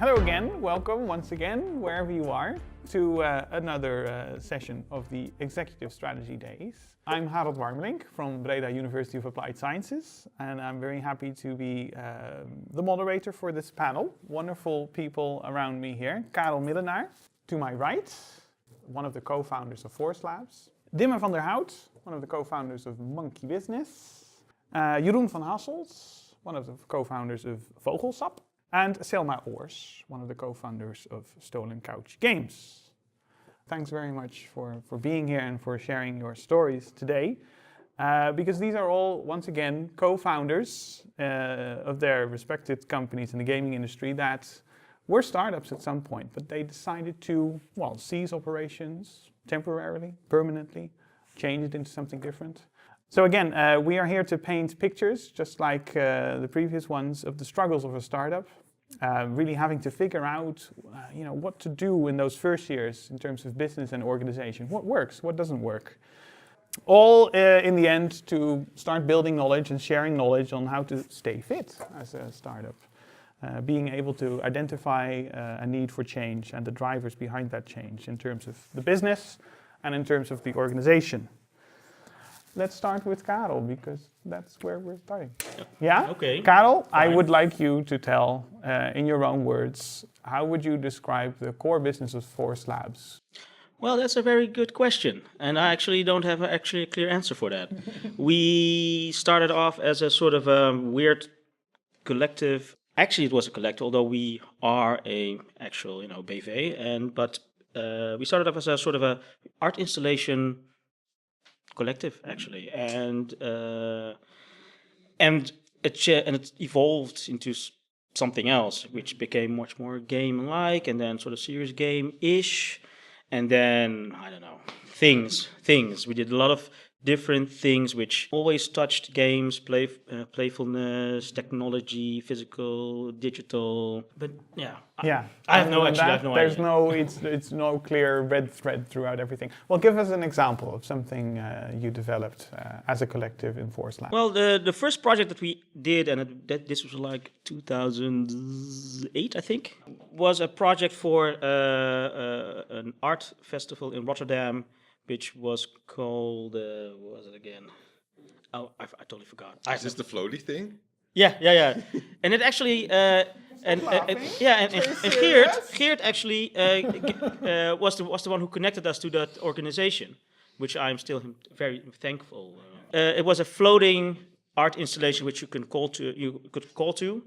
Hello again, welcome once again, wherever you are, to another session of the Executive Strategy Days. I'm Harold Warmelink from Breda University of Applied Sciences, and I'm very happy to be the moderator for this panel. Wonderful people around me here. Karel Millenaar, to my right, one of the co-founders of FourceLabs. Dimme van der Hout, one of the co-founders of MonkeyBizniz. Jeroen van Hasselt, one of the co-founders of Vogelsap. And Selma Oors, one of the co-founders of Stolen Couch Games. Thanks very much for being here and for sharing your stories today. Because these are all, once again, co-founders of their respected companies in the gaming industry that were startups at some point, but they decided to, well, cease operations temporarily, permanently, change it into something different. So again, we are here to paint pictures, just like the previous ones, of the struggles of a startup. Really having to figure out, what to do in those first years in terms of business and organization. What works, what doesn't work. All in the end to start building knowledge and sharing knowledge on how to stay fit as a startup. Being able to identify a need for change and the drivers behind that change in terms of the business and in terms of the organization. Let's start with Karel, because that's where we're starting. Yeah? Okay. Karel, Fine. I would like you to tell, in your own words, how would you describe the core business of FourceLabs? Well, that's a very good question, and I actually don't have a clear answer for that. We started off as a sort of a weird collective. Actually, it was a collective, although we are a actual, BV, but we started off as a sort of a art installation collective, actually, and it evolved into something else, which became much more game-like, and then sort of serious game-ish, and then I don't know, things. We did a lot of different things which always touched games, playfulness, technology, physical, digital. But yeah, I have no idea. It's no clear red thread throughout everything. Well, give us an example of something you developed as a collective in FourceLabs. Well, the first project that we did, and this was like 2008, I think, was a project for an art festival in Rotterdam, which was called, what was it again? Oh, I totally forgot. Is this the floaty thing? Yeah. And it actually, Geert actually was the one who connected us to that organization, which I'm still very thankful. It was a floating art installation which you could call to,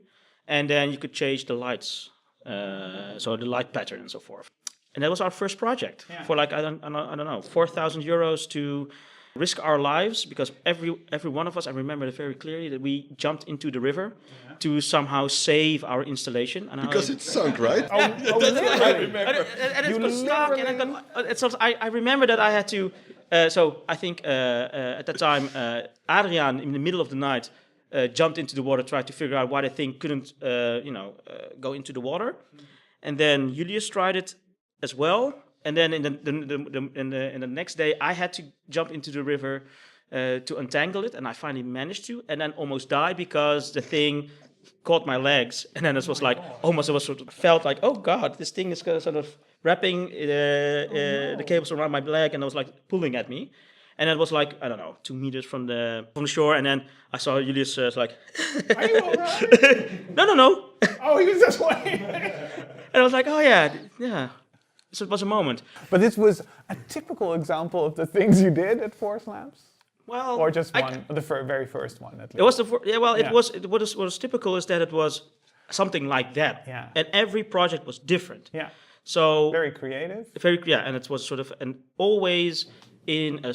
and then you could change the lights, so the light pattern and so forth. And that was our first project for like, I don't know, 4,000 euros to risk our lives, because every one of us, I remember it very clearly, that we jumped into the river to somehow save our installation. And Because it sunk, right? That's what I remember. And it got stuck, and I remember that I had to, so I think at that time, Adriaan, in the middle of the night, jumped into the water, tried to figure out why the thing couldn't, go into the water. And then Julius tried it as well, and then in the next day I had to jump into the river to untangle it, and I finally managed to, and then almost died because the thing caught my legs, and then it was felt like, oh God, this thing is sort of wrapping the cables around my leg, and it was like pulling at me, and it was like, I don't know, 2 meters from the shore, and then I saw Julius like, Are you all right? No. Oh, he was just waiting. And I was like, oh yeah. So it was a moment. But this was a typical example of the things you did at FourceLabs? Well, or just the very first one, at least? It was what was typical is that it was something like that. Yeah. And every project was different. Yeah. So very creative. And it was sort of, and always in a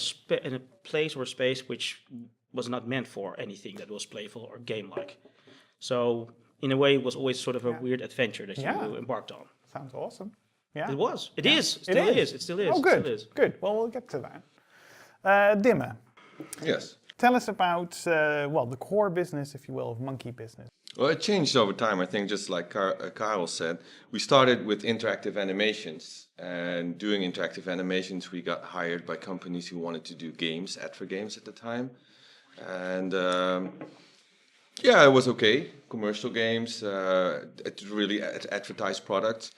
place or space which was not meant for anything that was playful or game-like. So in a way, it was always sort of a weird adventure that you embarked on. Sounds awesome. Yeah. It was. It still is. Oh, good. Good. Well, we'll get to that. Dimme. Yes. Tell us about, the core business, if you will, of MonkeyBizniz. Well, it changed over time. I think just like Karel said, we started with interactive animations. And doing interactive animations, we got hired by companies who wanted to do games, ad for games at the time. And Yeah, it was okay. Commercial games, it really advertised products,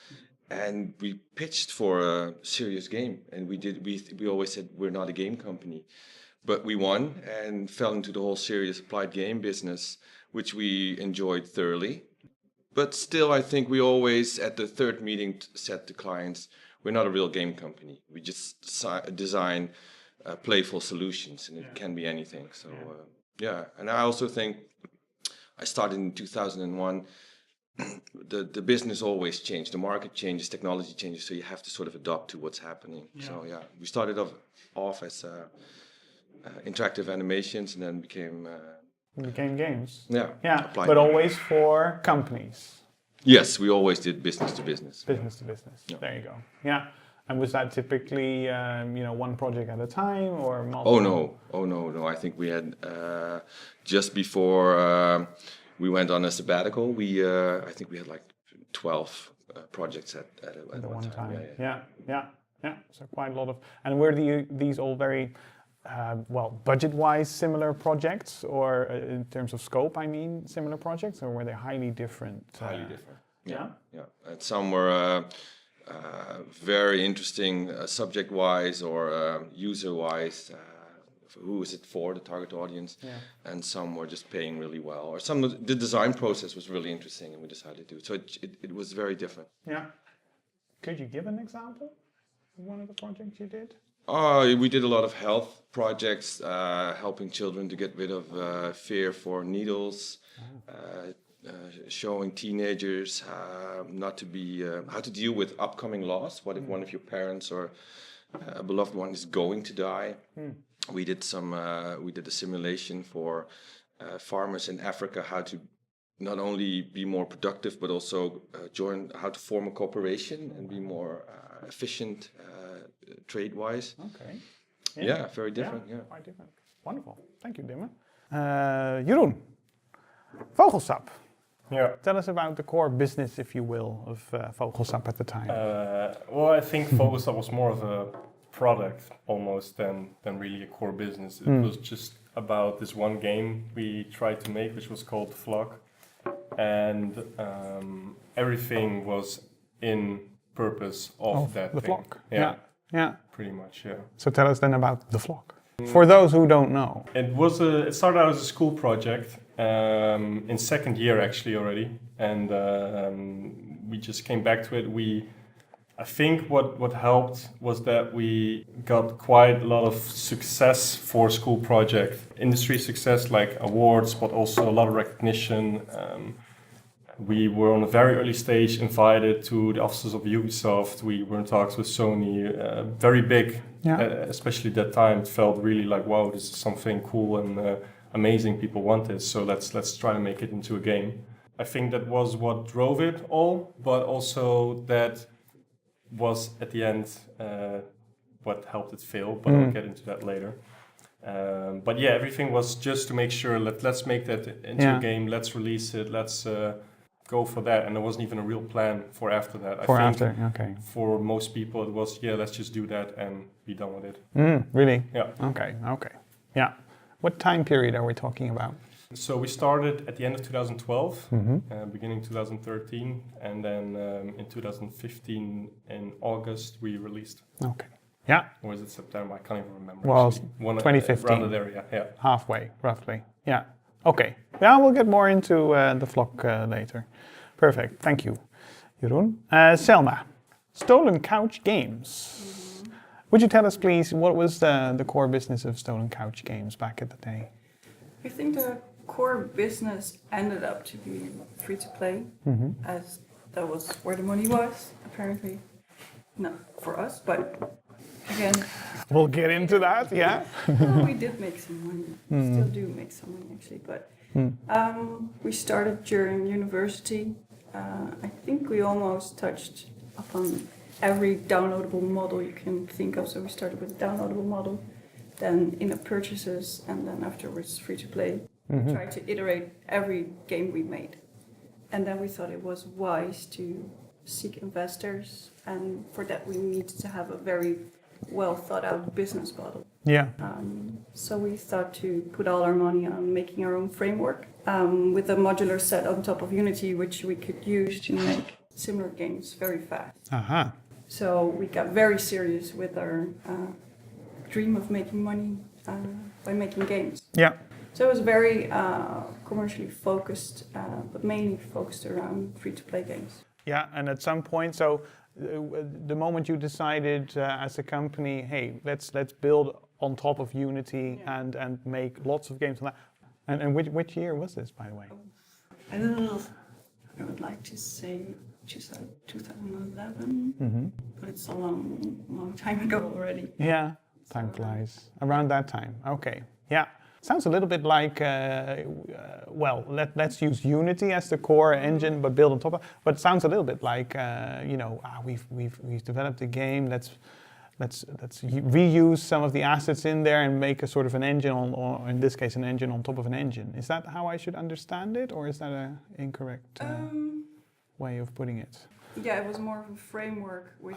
and we pitched for a serious game. And we always said we're not a game company, but we won and fell into the whole serious applied game business, which we enjoyed thoroughly. But still, I think we always, at the third meeting, said to clients, we're not a real game company. We just design playful solutions, and it can be anything. So, yeah. And I also think I started in 2001. The business always changed. The market changes, technology changes, so you have to sort of adapt to what's happening. Yeah. So, yeah, we started off as interactive animations and then became games. Yeah. But games. Always for companies. Yes, we always did business to business. Business to business. Yeah. There you go. Yeah. And was that typically one project at a time or multiple? Oh no. I think we had just before we went on a sabbatical. I think we had like 12 projects at one time. Yeah. So quite a lot of. And were these all very budget-wise similar projects, or in terms of scope, I mean, similar projects, or were they highly different? Highly different. Yeah. And some were very interesting subject-wise or user-wise. Who is it for, the target audience? Yeah. And some were just paying really well. Or the design process was really interesting, and we decided to do it. So it was very different. Yeah. Could you give an example of one of the projects you did? We did a lot of health projects, helping children to get rid of fear for needles, showing teenagers how to deal with upcoming loss. What if one of your parents or a beloved one is going to die? We did a simulation for farmers in Africa, how to not only be more productive, but also how to form a cooperation and be more efficient trade-wise. Okay. Yeah, very different. Yeah, quite different. Wonderful. Thank you, Dimme. Jeroen, Vogelsap. Yeah. Tell us about the core business, if you will, of Vogelsap at the time. I think Vogelsap was more of a product almost than really a core business. It was just about this one game we tried to make, which was called Flock, and everything was in purpose of that the thing. Flock. Yeah. Pretty much, yeah. So tell us then about the Flock. For those who don't know. It started out as a school project in second year actually already, and we just came back to it. I think what helped was that we got quite a lot of success for school project, industry success like awards, but also a lot of recognition. We were on a very early stage invited to the offices of Ubisoft. We were in talks with Sony, very big, especially that time. It felt really like, wow, this is something cool and amazing. People want this, so let's try to make it into a game. I think that was what drove it all, but also that was at the end what helped it fail, but I'll get into that later. But yeah, everything was just to make sure let's make that into a game, let's release it, let's go for that. And there wasn't even a real plan for after that. I think for most people it was, let's just do that and be done with it. Really? Yeah. Okay. Yeah. What time period are we talking about? So we started at the end of 2012, beginning 2013, and then in 2015 in August we released. Okay. Yeah. Or is it September? I can't even remember. Well, 2015. Around there, yeah. Halfway, roughly. Yeah. Okay. Yeah, we'll get more into the Flock later. Perfect. Thank you, Jeroen. Selma, Stolen Couch Games. Would you tell us, please, what was the core business of Stolen Couch Games back in the day? I think the core business ended up to be free to play, as that was where the money was, apparently. Not for us, but again. We'll get into that, yeah. Well, we did make some money. Still do make some money, actually. But we started during university. I think we almost touched upon every downloadable model you can think of. So we started with a downloadable model, then in-app purchases, and then afterwards free to play. Tried to iterate every game we made. And then we thought it was wise to seek investors, and for that we needed to have a very well thought out business model. Yeah. So we thought to put all our money on making our own framework with a modular set on top of Unity, which we could use to make similar games very fast. Uh-huh. So we got very serious with our dream of making money by making games. Yeah. So it was very commercially focused, but mainly focused around free-to-play games. Yeah, and at some point, so the moment you decided as a company, hey, let's build on top of Unity and make lots of games on that. And which year was this, by the way? I would like to say 2011, but it's a long time ago already. Yeah, time flies. Around that time. Okay. Yeah. Sounds a little bit like, let's use Unity as the core engine, but build on top of. But it sounds a little bit like, we've developed a game. Let's reuse some of the assets in there and make a sort of an engine or in this case, an engine on top of an engine. Is that how I should understand it, or is that an incorrect way of putting it? Yeah, it was more of a framework, which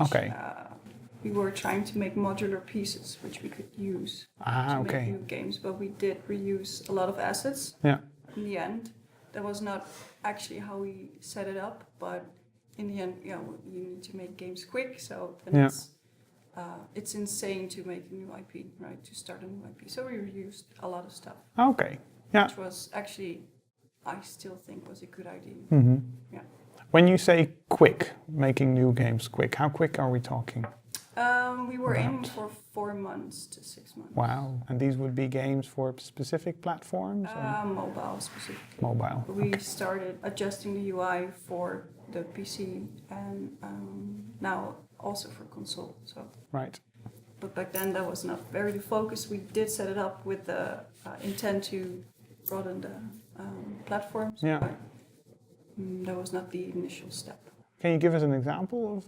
we were trying to make modular pieces, which we could use to make new games. But we did reuse a lot of assets. Yeah. In the end, that was not actually how we set it up, but in the end, you need to make games quick. So then it's insane to make a new IP, right? To start a new IP. So we reused a lot of stuff. Okay. Yeah. Which was actually, I still think, was a good idea. Mm-hmm. Yeah. When you say quick, making new games quick, how quick are we talking? We were aiming for 4 months to 6 months. Wow. And these would be games for specific platforms? Mobile specifically. Mobile. We started adjusting the UI for the PC and now also for console. So. Right. But back then that was not very the focus. We did set it up with the intent to broaden the platforms. Yeah. But that was not the initial step. Can you give us an example of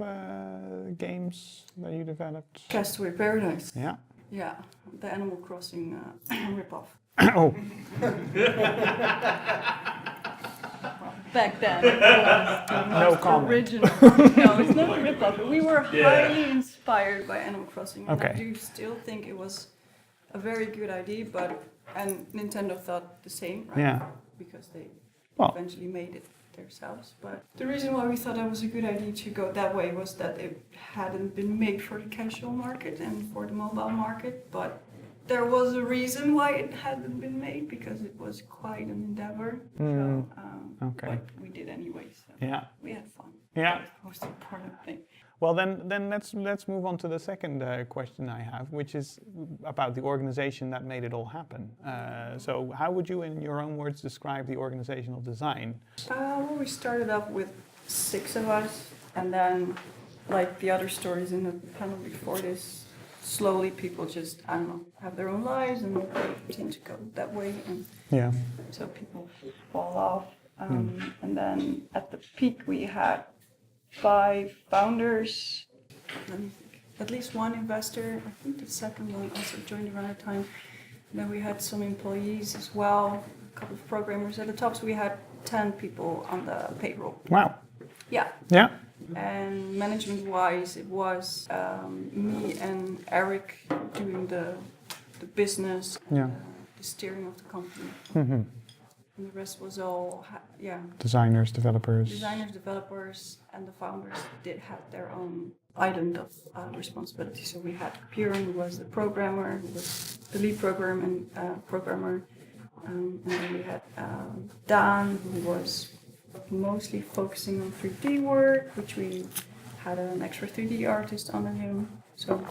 games that you developed? Castaway Paradise. Yeah. Yeah, the Animal Crossing ripoff. Oh. Back then, it was the No most comment. original. No, it's not a ripoff. We were highly inspired by Animal Crossing, and I do still think it was a very good idea. And Nintendo thought the same, right? Yeah. Because they eventually made it themselves. But the reason why we thought it was a good idea to go that way was that it hadn't been made for the casual market and for the mobile market, but there was a reason why it hadn't been made, because it was quite an endeavor. So, but we did anyway, so we had fun. Yeah. That's the most important thing. Well, then let's move on to the second question I have, which is about the organization that made it all happen. So how would you, in your own words, describe the organizational design? Well, we started up with 6 of us, and then, like the other stories in the panel before this, slowly people just, I don't know, have their own lives, and they tend to go that way, and so people fall off. And then at the peak we had 5 founders, let me think, at least 1 investor. I think the second one also joined around that time. And then we had some employees as well, a couple of programmers at the top, so we had 10 people on the payroll. Wow. Yeah. Yeah. And management-wise, it was me and Eric doing the business, the steering of the company. Mm-hmm. And the rest was all, Designers, developers, and the founders did have their own island of responsibility. So we had Björn, who was the programmer, who was the lead programmer, and then we had Dan, who was mostly focusing on 3D work, which we had an extra 3D artist under him. So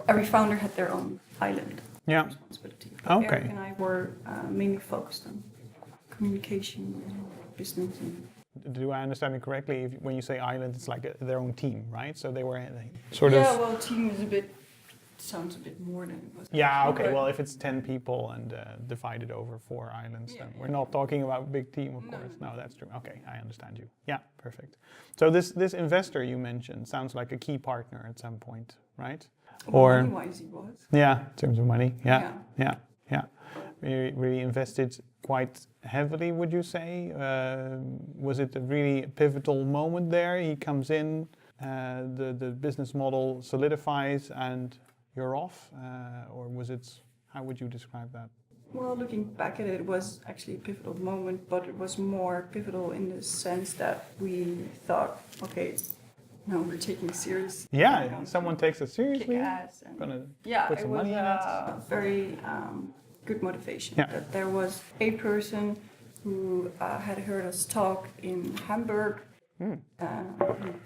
every founder had their own island of responsibility. Okay. Eric and I were mainly focused on communication and business. Do I understand it correctly? When you say island, it's like their own team, right? So they were sort of... Yeah, well, team is sounds a bit more than it was. Yeah, okay, well, if it's 10 people and divided over 4 islands, then we're not talking about a big team, of course. No, that's true. Okay, I understand you. Yeah, perfect. So this investor you mentioned sounds like a key partner at some point, right? Or money-wise he was. Yeah, in terms of money. Yeah. Really invested quite heavily, would you say? Was it a really pivotal moment there? He comes in, the business model solidifies, and you're off, or was it? How would you describe that? Well, looking back at it, it was actually a pivotal moment, but it was more pivotal in the sense that we thought, okay, no, we're taking it serious. Yeah, someone takes it seriously. Kick ass and Gonna yeah, put it some was money in it. very good motivation. Yeah. That there was a person who had heard us talk in Hamburg. Who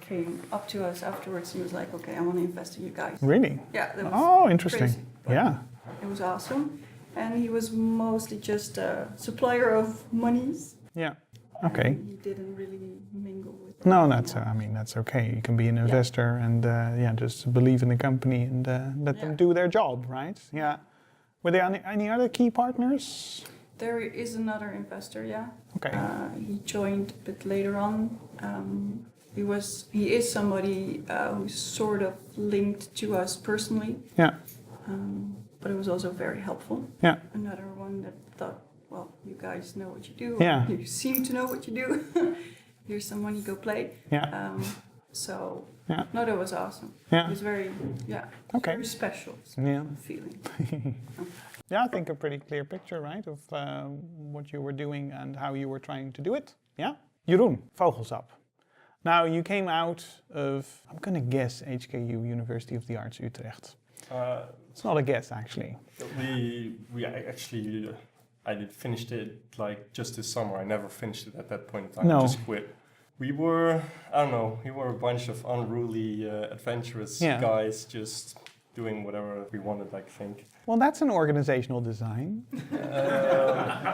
came up to us afterwards and was like, okay, I want to invest in you guys. Really? Yeah, that was Oh, interesting. crazy, but Yeah. it was awesome. And he was mostly just a supplier of monies. Yeah. Okay. And he didn't really mingle with No, anyone that's. I else. mean, that's okay. You can be an investor and just believe in the company and let them do their job, right? Yeah. Were there any other key partners? There is another investor, yeah. Okay. He joined a bit later on. He is somebody who's sort of linked to us personally, Yeah. but it was also very helpful. Yeah. Another one that thought, well, you guys know what you do. Yeah. You seem to know what you do. Here's some money, go play. Yeah. So, Yeah. no, that was awesome. Yeah. It was very, Okay. very special Yeah. feeling. Yeah, I think a pretty clear picture, right, of what you were doing and how you were trying to do it. Yeah? Jeroen, Vogelsap. Now, you came out of, I'm going to guess, HKU, University of the Arts, Utrecht. It's not a guess, actually. We actually, I did finished it like just this summer. I never finished it at that point in time. No. I just quit. We were, I don't know, we were a bunch of unruly, adventurous guys just doing whatever we wanted, I think. Well, that's an organizational design. I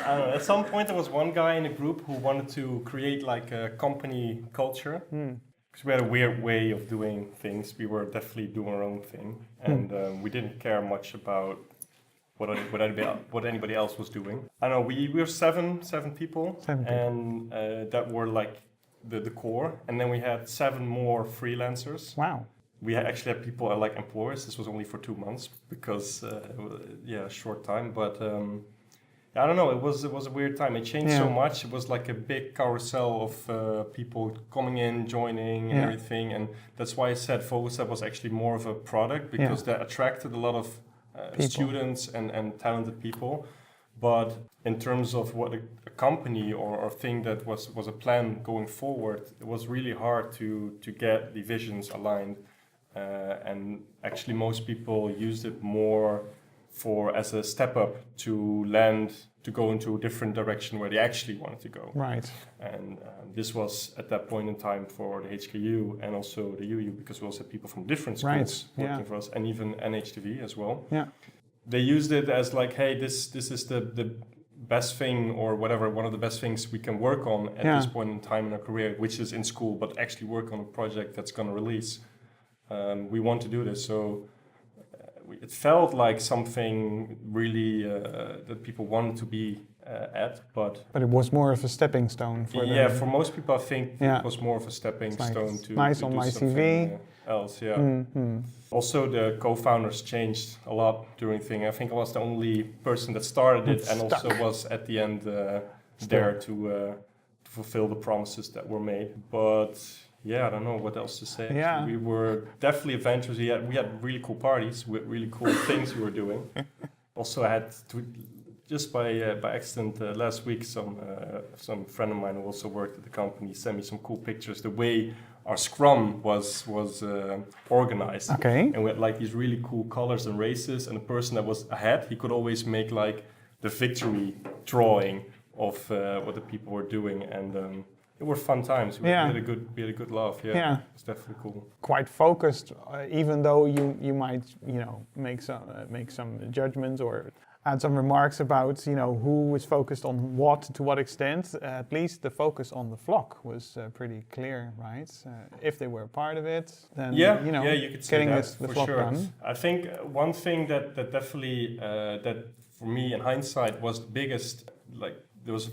don't know. At some point, there was one guy in a group who wanted to create like a company culture. Because we had a weird way of doing things. We were definitely doing our own thing. And we didn't care much about what anybody else was doing. I don't know, we were seven people. And that were like the core. And then we had 7 more freelancers. Wow. We actually had people like employers. This was only for 2 months because, a short time. But I don't know. It was a weird time. It changed so much. It was like a big carousel of people coming in, joining, and everything. And that's why I said Vogelsap was actually more of a product because that attracted a lot of students and talented people. But in terms of what a company or thing that was a plan going forward, it was really hard to get the visions aligned. And actually most people used it more as a step up to go into a different direction where they actually wanted to go. Right. And this was at that point in time for the HKU and also the UU, because we also had people from different schools working for us, and even NHTV as well. Yeah. They used it as like, hey, this is the best thing or whatever, one of the best things we can work on at this point in time in our career, which is in school, but actually work on a project that's going to release. We want to do this, so it felt like something really that people wanted to be at, but it was more of a stepping stone for for most people, I think it was more of a stepping stone to nice to on do my something CV. Else. Also, the co-founders changed a lot during the thing. I think I was the only person that started it and also was at the end there to fulfill the promises that were made. But I don't know what else to say. Yeah. We were definitely adventurous. We had really cool parties with really cool things we were doing. Also, I had to, just by accident last week, some friend of mine who also worked at the company sent me some cool pictures. The way our scrum was organized. Okay. And we had like these really cool colors and races, and the person that was ahead, he could always make like the victory drawing of what the people were doing, and it were fun times. We had a good laugh. Yeah. It's definitely cool. Quite focused, even though you might make some judgments or add some remarks about who was focused on what to what extent. At least the focus on the flock was pretty clear, right? If they were a part of it, then you could say getting that the for flock sure. done. I think one thing that definitely that for me in hindsight was the biggest, like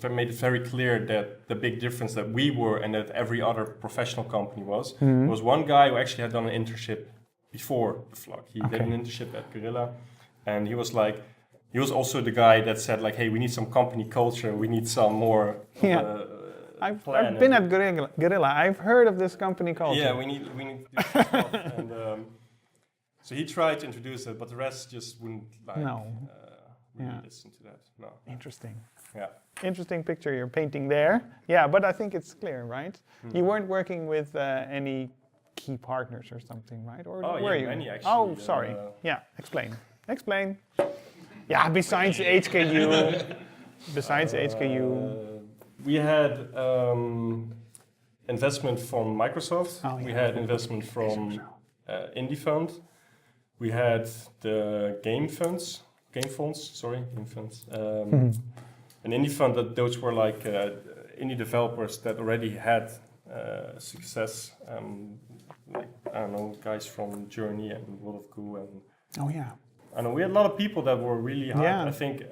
made it very clear that the big difference that we were and that every other professional company was one guy who actually had done an internship before the flock. He did an internship at Gorilla, and he was like. He was also the guy that said, like, hey, we need some company culture. We need some more I've been at Gorilla. I've heard of this company culture. Yeah, we need to do some stuff. So he tried to introduce it, but the rest just wouldn't really Yeah. listen to that. No. Interesting. Yeah. Interesting picture you're painting there. Yeah, but I think it's clear, right? You weren't working with any key partners or something, right? Or were you? Many actually. Oh, sorry. Yeah, explain. Yeah, besides HKU. Besides HKU. We had investment from Microsoft. Oh, yeah. We had investment from Indie Fund. We had the game funds. An indie fund, those were like indie developers that already had success. Like, I don't know, guys from Journey and World of Goo and Oh yeah. I know we had a lot of people that were really hard. Yeah. I think,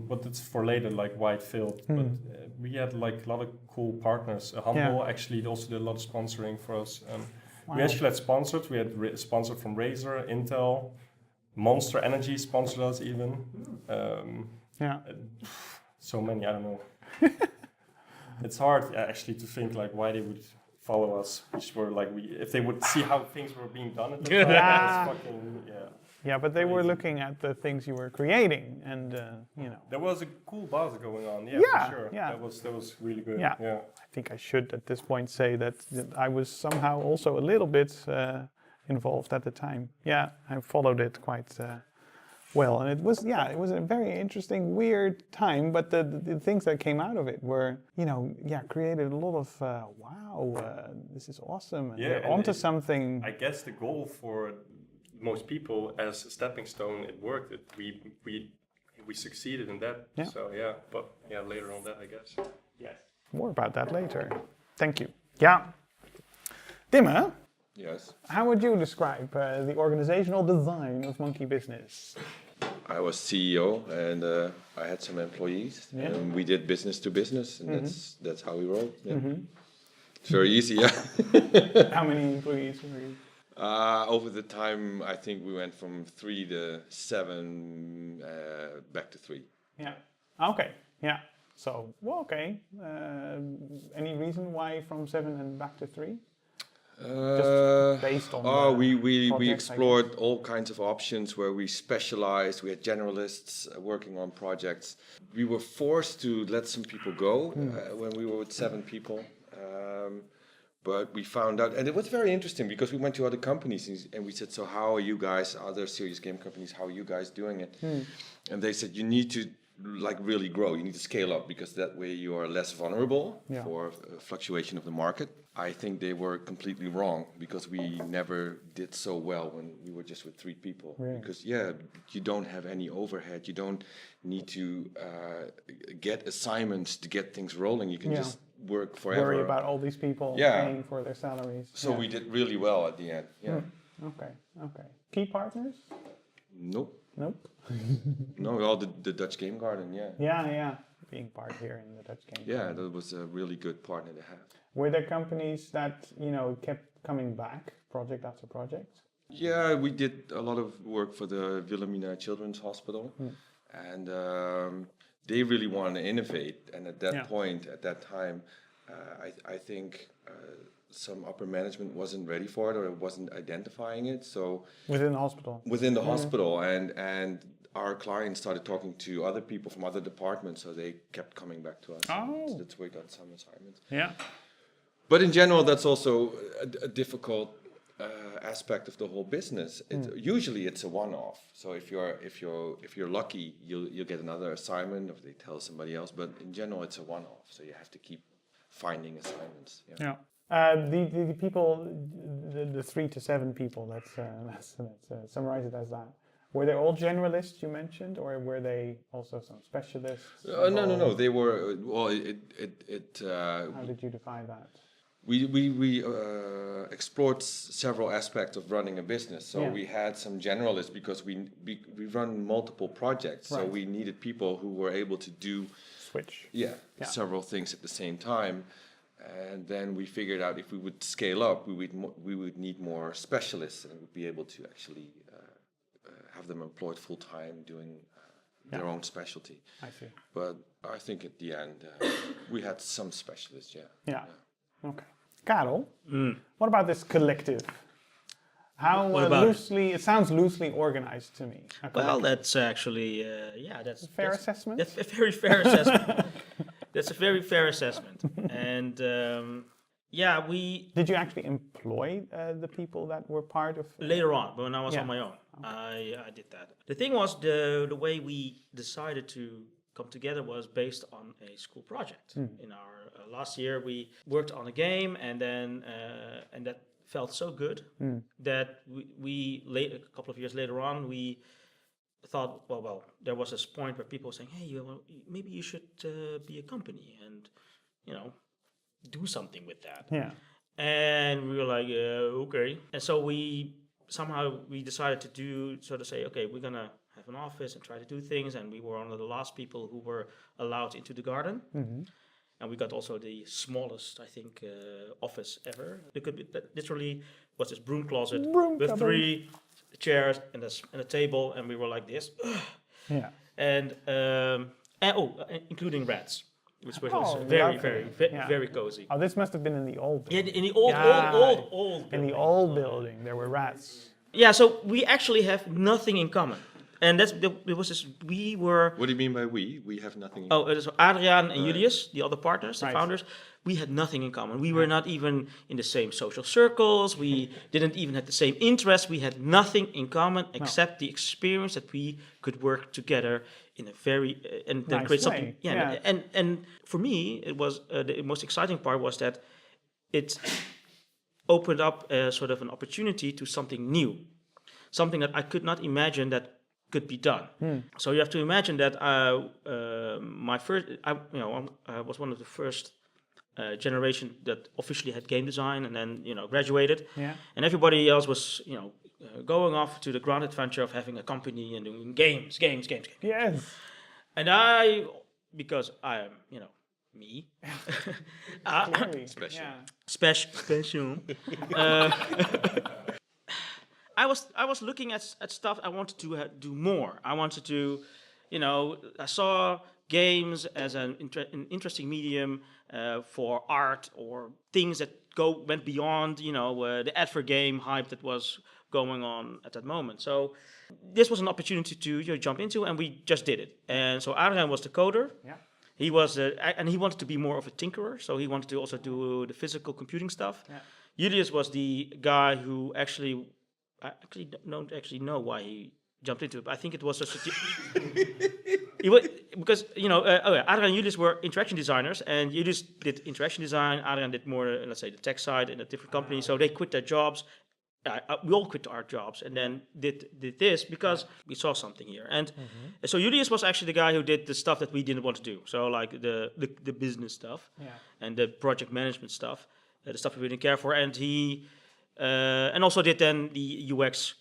but it's for later, like Whitefield. But we had like a lot of cool partners. Humble actually also did a lot of sponsoring for us. We actually had sponsors. We had sponsored from Razer, Intel, Monster Energy sponsored us even. So many, I don't know. It's hard actually to think like why they would follow us, which were like if they would see how things were being done at the time. It's fucking, Yeah, but they were looking at the things you were creating, and There was a cool buzz going on. Yeah, Yeah, for sure. yeah. That was really good. Yeah. I think I should at this point say that I was somehow also a little bit involved at the time. Yeah, I followed it quite well, and it was a very interesting, weird time. But the things that came out of it were, created a lot of wow, this is awesome, and we're onto something. I guess the goal for most people as a stepping stone, it worked. We succeeded in that. Yeah. So but later on that, I guess. Yes. More about that later. Thank you. Yeah. Dimme, Yes. how would you describe the organizational design of MonkeyBizniz? I was CEO and I had some employees and we did business to business and that's how we rolled. Yeah. It's very easy, yeah. How many employees were you? Over the time, I think we went from 3 to 7, back to 3. Yeah. Okay. Yeah. So, well, okay. Any reason why from 7 and back to 3? Just based on we projects, explored all kinds of options where we specialized. We had generalists working on projects. We were forced to let some people go when we were with 7 people. But we found out, and it was very interesting because we went to other companies and we said, so how are you guys, other serious game companies, how are you guys doing it? And they said, you need to really grow, you need to scale up because that way you are less vulnerable for fluctuation of the market. I think they were completely wrong because we never did so well when we were just with 3 people. Really? Because you don't have any overhead, you don't need to get assignments to get things rolling, you can just work forever. Worry about all these people paying for their salaries. So we did really well at the end. Yeah. Okay. Key partners? Nope. No, all the Dutch Game Garden, Yeah. Being part here in the Dutch Game Garden. That was a really good partner to have. Were there companies that, kept coming back project after project? Yeah, we did a lot of work for the Millenaar Children's Hospital. And they really wanted to innovate. And at that point, at that time, I think some upper management wasn't ready for it or wasn't identifying it. So within the hospital? Within the hospital. And our clients started talking to other people from other departments. So they kept coming back to us. Oh. That's where we got some assignments. Yeah. But in general, that's also a difficult aspect of the whole business. Usually, it's a one-off. So if you're lucky, you'll get another assignment, or they tell somebody else. But in general, it's a one-off. So you have to keep finding assignments. Yeah. The people, the 3 to 7 people. Let's summarize it as that. Were they all generalists you mentioned, or were they also some specialists? No. They were. Well, how did you define that? We explored several aspects of running a business. So we had some generalists because we run multiple projects. Right. So we needed people who were able to do several things at the same time. And then we figured out if we would scale up, we would need more specialists and would be able to actually have them employed full time doing their own specialty. I see. But I think at the end we had some specialists. Yeah. Okay. Karel, what about this collective? How What about it? loosely? It sounds loosely organized to me. a Well, collective. that's actually, that's Fair that's, assessment. That's a very fair assessment. That's a very fair assessment. And we Did you actually employ the people that were part of? later on, when I was Yeah. on my own, I did that. The thing was the way we decided to come together was based on a school project. In our last year, we worked on a game, and then and that felt so good that a couple of years later on, we thought, well, there was this point where people were saying, hey, maybe you should be a company and, do something with that. Yeah. And we were like, okay. And so we decided to say, okay, we're going to have an office and try to do things. And we were one of the last people who were allowed into the garden. And we got also the smallest, I think, office ever. It could be literally was this broom closet with 3 chairs and a table, and we were like this. Yeah. And including rats, which was also lovely. very cozy. Oh, this must have been in the old. Yeah, Building. in the old In the building. old building, there were rats. Yeah, so we actually have nothing in common. And it was this, we were... What do you mean by we? We have nothing in so Adriaan and Julius, the other partners, the Right. founders, we had nothing in common. We were not even in the same social circles. We didn't even have the same interests. We had nothing in common except the experience that we could work together in a very and then Nice create way. something. Yeah. And for me, it was the most exciting part was that it opened up sort of an opportunity to something new, something that I could not imagine that could be done. So you have to imagine that I was one of the first generation that officially had game design, and then graduated. Yeah. And everybody else was going off to the grand adventure of having a company and doing games. Yes. And I, because I am me, Clearly. Special. Yeah. special. I was looking at stuff I wanted to do more. I wanted to, I saw games as an interesting medium for art or things that went beyond, the advert game hype that was going on at that moment. So this was an opportunity to jump into, and we just did it. And so Adriaan was the coder. Yeah. He was, and he wanted to be more of a tinkerer, so he wanted to also do the physical computing stuff. Yeah. Julius was the guy who I don't actually know why he jumped into it, but I think it was because Adriaan and Julius were interaction designers, and Julius did interaction design. Adriaan did more, let's say, the tech side in a different company. So they quit their jobs. We all quit our jobs and then did this because we saw something here. And so Julius was actually the guy who did the stuff that we didn't want to do. So like the business stuff and the project management stuff, the stuff we didn't care for. And he and also did then the UX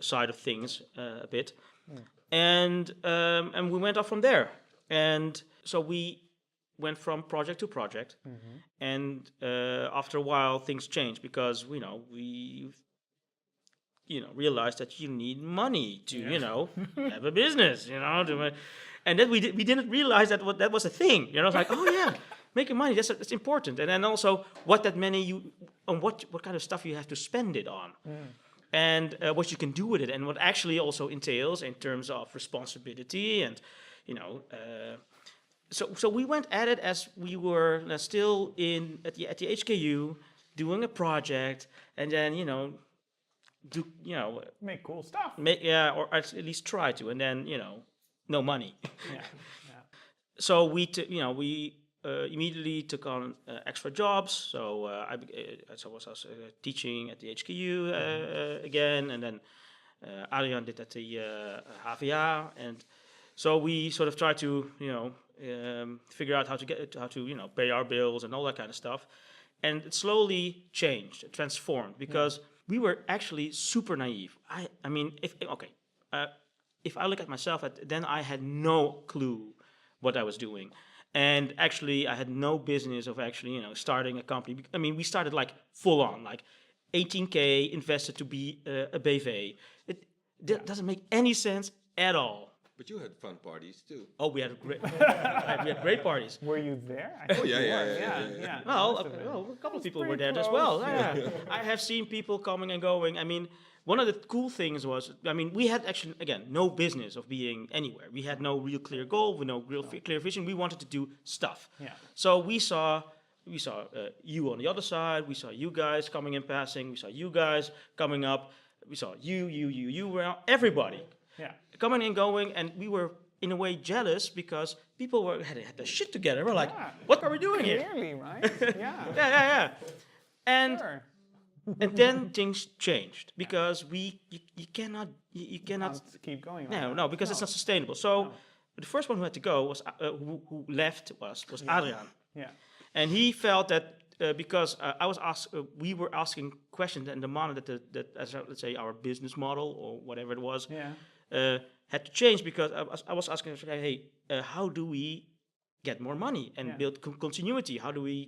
side of things a bit. And we went off from there. And so we went from project to project. And after a while, things changed because we realized that you need money to have a business. And then we didn't realize that was a thing. It's like, oh yeah, making money, that's important. And then also what that money what kind of stuff you have to spend it on. And what you can do with it, and what actually also entails in terms of responsibility, and so we went at it as we were still at the HKU doing a project, and then Make cool stuff. or at least try to, and then no money. Yeah. So we immediately took on extra jobs. So I was teaching at the HKU again, and then Adriaan did at the HVA, and so we sort of tried to figure out how to pay our bills and all that kind of stuff, and it slowly changed, it transformed because we were actually super naive. I mean, if I look at myself, then I had no clue what I was doing. And actually, I had no business of actually, starting a company. I mean, we started like full on, like 18K invested to be a BV. It doesn't make any sense at all. But you had fun parties too. Oh, we had great parties. Were you there? I Oh think yeah, you yeah, were. yeah, yeah. Well, a couple of people were there as well. Yeah. I have seen people coming and going. I mean, one of the cool things was, I mean, we had actually, again, no business of being anywhere. We had no real clear goal, with no real clear vision. We wanted to do stuff. Yeah. So we saw you on the other side. We saw you guys coming and passing. We saw you guys coming up. We saw you were everybody coming and going, and we were in a way jealous because people had their shit together. We're like, what are we doing here? Clearly, right? Yeah. Yeah. And Sure. and then things changed because you cannot Can't keep going. no because it's not sustainable. So the first one who had to go was who left was Adriaan. Yeah. And he felt that because we were asking questions and demanded that as let's say our business model or whatever it was had to change because I was asking, hey, how do we get more money and build continuity? How do we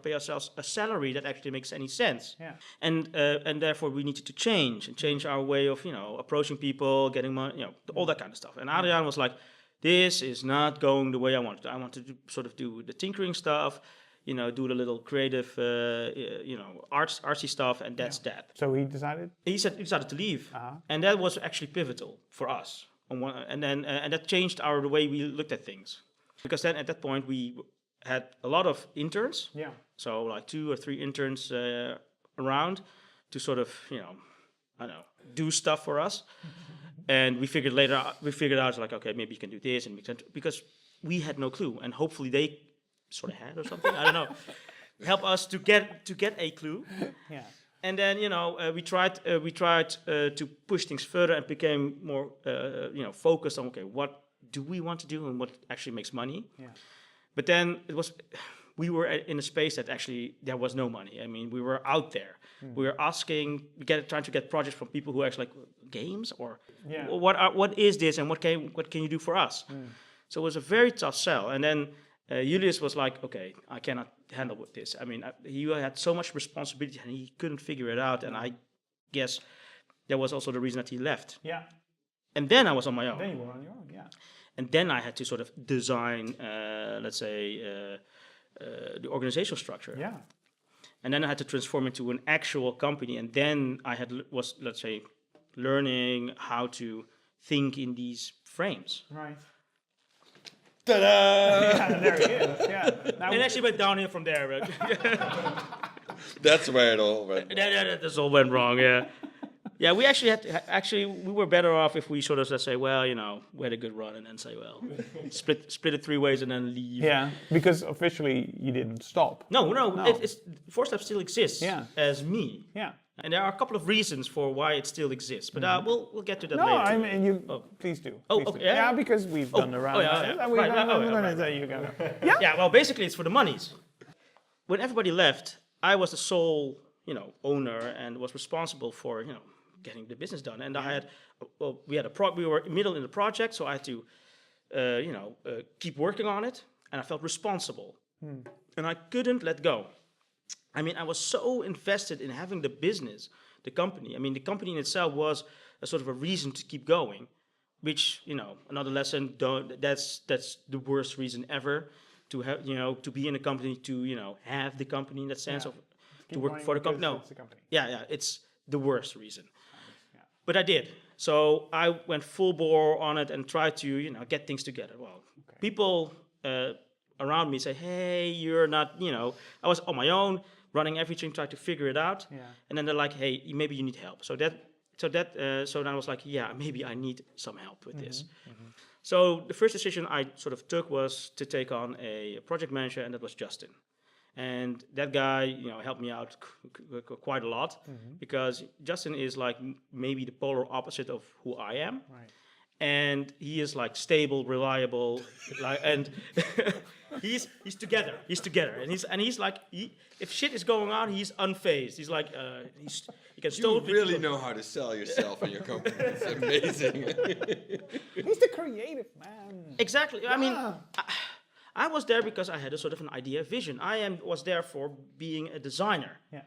pay ourselves a salary that actually makes any sense? Yeah. And therefore we needed to change our way of approaching people, getting money, all that kind of stuff. And Adriaan was like, this is not going the way I wanted. I wanted to sort of do the tinkering stuff, do the little creative, artsy stuff, and that's that. So he decided? He decided to leave, and that was actually pivotal for us. And that changed the way we looked at things, because then at that point we had a lot of interns. Yeah. So like 2 or 3 interns around to sort of do stuff for us. And we figured out like, okay, maybe you can do this, and because we had no clue, and hopefully they sort of had or something. I don't know. Help us to get a clue. Yeah. And then we tried to push things further and became more focused on, okay, what do we want to do and what actually makes money. Yeah. But then we were in a space that actually there was no money. I mean, we were out there. We were trying to get projects from people who actually like games or what is this and what can you do for us? So it was a very tough sell. And then Julius was like, okay, I cannot handle with this. I mean, he had so much responsibility and he couldn't figure it out. And I guess that was also the reason that he left. Yeah. And then I was on my own. Then you were on your own, yeah. And then I had to sort of design, let's say, the organizational structure. Yeah. And then I had to transform into an actual company. And then I was, let's say, learning how to think in these frames. Right. Ta-da! Yeah, there he is. Yeah. Now It actually went downhill from there. But That's where it all went. That all went wrong, yeah. Yeah, we actually we were better off if we sort of say, well, we had a good run, and then say, well, split it 3 ways and then leave. Yeah, because officially you didn't stop. No. It's FourceLabs still exists as me. Yeah. And there are a couple of reasons for why it still exists, but we'll get to that No, later. I mean, please do. Oh, Please okay, do. yeah? Yeah, because we've done the round. Yeah, well, basically it's for the monies. When everybody left, I was the sole, owner and was responsible for, getting the business done. And I had, we were middle in the project, so I had to, keep working on it, and I felt responsible, and I couldn't let go. I mean, I was so invested in having the business, the company. I mean, the company in itself was a sort of a reason to keep going, which, another lesson, that's the worst reason ever to have, to be in a company, to, have the company in that sense of to work for the company. No, yeah, it's the worst reason. But I did. So I went full bore on it and tried to, get things together. Well, people around me say, hey, you're not, I was on my own, running everything, trying to figure it out. Yeah. And then they're like, hey, maybe you need help. So then I was like, yeah, maybe I need some help with this. Mm-hmm. So the first decision I sort of took was to take on a project manager, and that was Justin. And that guy, helped me out quite a lot, because Justin is like maybe the polar opposite of who I am. Right. And he is like stable, reliable, and he's together. He's together, and he's like, if shit is going on, he's unfazed. He's like, he can still. You really know how to sell yourself in your company. It's amazing. He's the creative man. Exactly. Yeah. I mean, I was there because I had a sort of an idea, vision. Was there for being a designer. Yeah.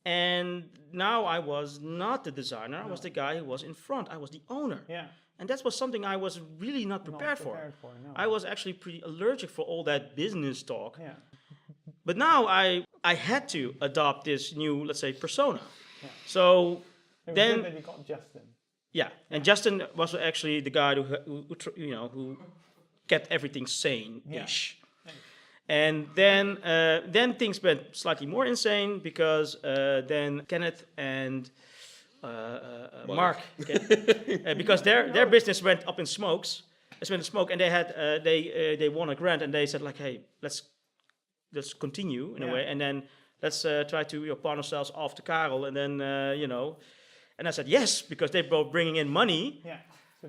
And now I was not the designer. I was the guy who was in front. I was the owner. Yeah. And that was something I was really not prepared for. No. I was actually pretty allergic for all that business talk. Yeah. But now I had to adopt this new, let's say, persona. Yeah. So It was then good that you got Justin. yeah, and Justin was actually the guy who kept everything sane-ish. Yeah. And then things went slightly more insane because then Kenneth and Mark, because their business went up in smoke, and they had they won a grant, and they said like, hey, let's continue in a way, and then let's try to pawn ourselves off to Karel, and then and I said yes, because they were bringing in money,